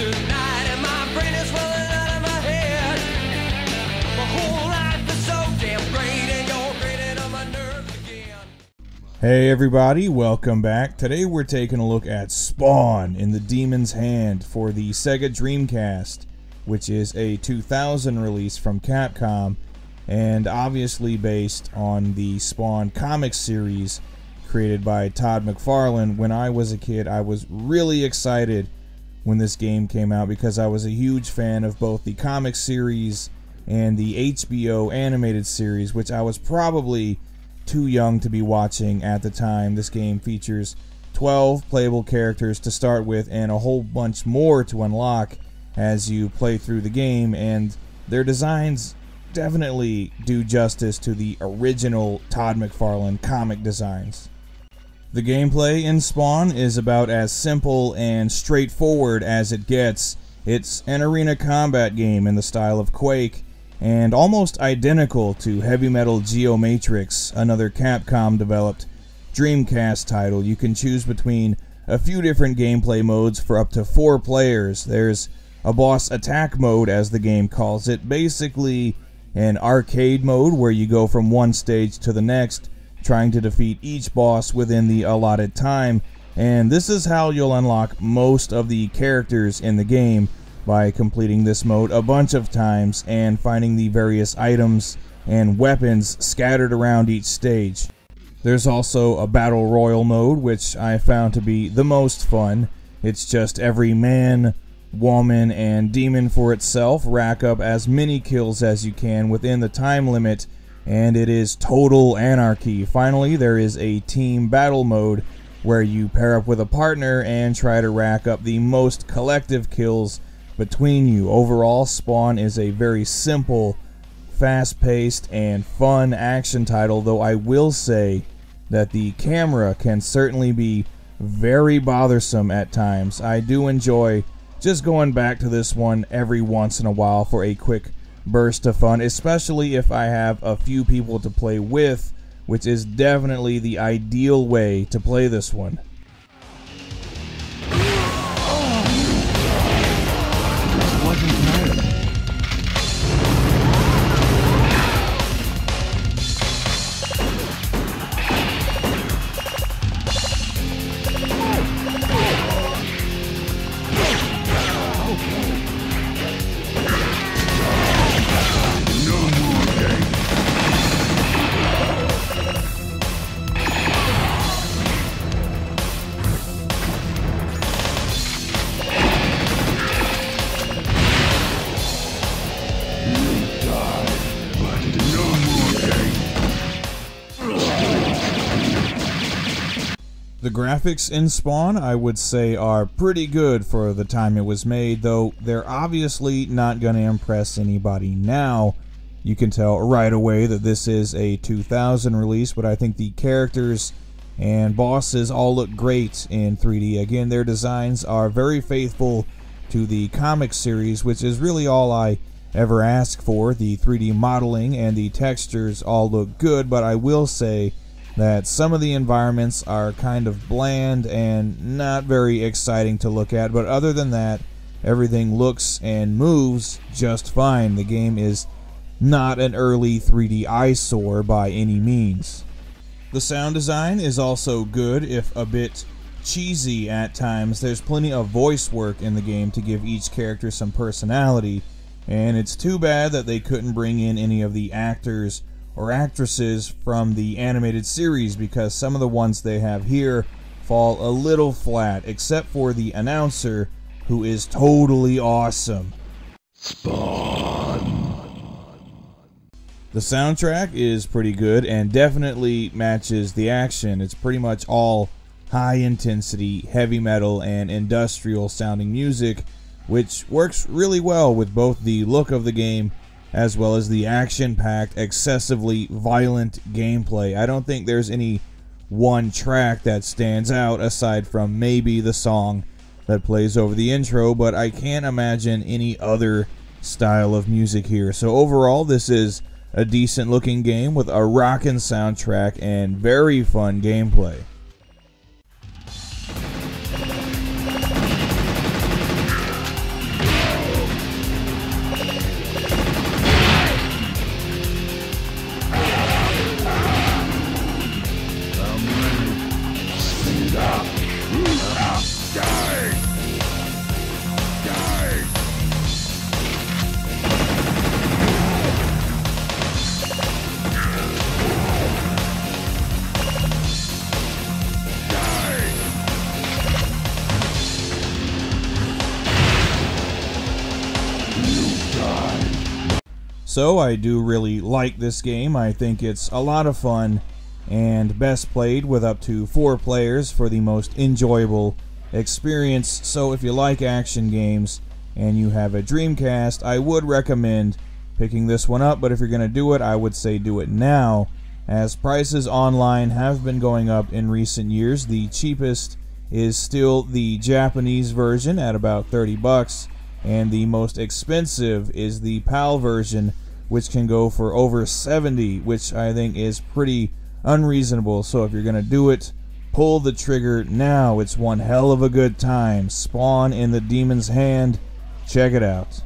tonight, and my brain is rolling out of my head. My whole life is so damn great, and you're grating on my nerves again. Hey everybody, welcome back. Today we're taking a look at Spawn in the Demon's Hand for the Sega Dreamcast, which is a 2000 release from Capcom, and obviously based on the Spawn comic series created by Todd McFarlane. When I was a kid, I was really excited when this game came out because I was a huge fan of both the comic series and the HBO animated series, which I was probably too young to be watching at the time. This game features 12 playable characters to start with and a whole bunch more to unlock as you play through the game, and their designs definitely do justice to the original Todd McFarlane comic designs. The gameplay in Spawn is about as simple and straightforward as it gets. It's an arena combat game in the style of Quake, and almost identical to Heavy Metal Geomatrix, another Capcom-developed Dreamcast title. You can choose between a few different gameplay modes for up to 4 players. There's a boss attack mode, as the game calls it, basically an arcade mode where you go from one stage to the next, trying to defeat each boss within the allotted time, and this is how you'll unlock most of the characters in the game, by completing this mode a bunch of times and finding the various items and weapons scattered around each stage. There's also a Battle Royale mode, which I found to be the most fun. It's just every man, woman, and demon for itself, rack up as many kills as you can within the time limit, and it is total anarchy. Finally, there is a team battle mode where you pair up with a partner and try to rack up the most collective kills between you. Overall, Spawn is a very simple, fast-paced, and fun action title, though I will say that the camera can certainly be very bothersome at times. I do enjoy just going back to this one every once in a while for a quick burst of fun, especially if I have a few people to play with, which is definitely the ideal way to play this one. The graphics in Spawn, I would say, are pretty good for the time it was made, though they're obviously not going to impress anybody now. You can tell right away that this is a 2000 release, but I think the characters and bosses all look great in 3D. Again, their designs are very faithful to the comic series, which is really all I ever ask for. The 3D modeling and the textures all look good, but I will say that some of the environments are kind of bland and not very exciting to look at, but other than that, everything looks and moves just fine. The game is not an early 3D eyesore by any means. The sound design is also good, if a bit cheesy at times. There's plenty of voice work in the game to give each character some personality, and it's too bad that they couldn't bring in any of the actors or actresses from the animated series, because some of the ones they have here fall a little flat, except for the announcer, who is totally awesome. Spawn. The soundtrack is pretty good and definitely matches the action. It's pretty much all high intensity, heavy metal, and industrial sounding music, which works really well with both the look of the game as well as the action-packed, excessively violent gameplay. I don't think there's any one track that stands out aside from maybe the song that plays over the intro, but I can't imagine any other style of music here. So overall, this is a decent looking game with a rockin' soundtrack and very fun gameplay. So I do really like this game. I think it's a lot of fun and best played with up to 4 players for the most enjoyable experience. So if you like action games and you have a Dreamcast, I would recommend picking this one up. But if you're going to do it, I would say do it now, as prices online have been going up in recent years. The cheapest is still the Japanese version at about 30 bucks, and the most expensive is the PAL version, which can go for over 70, which I think is pretty unreasonable. So if you're going to do it, pull the trigger now. It's one hell of a good time. Spawn in the Demon's Hand. Check it out.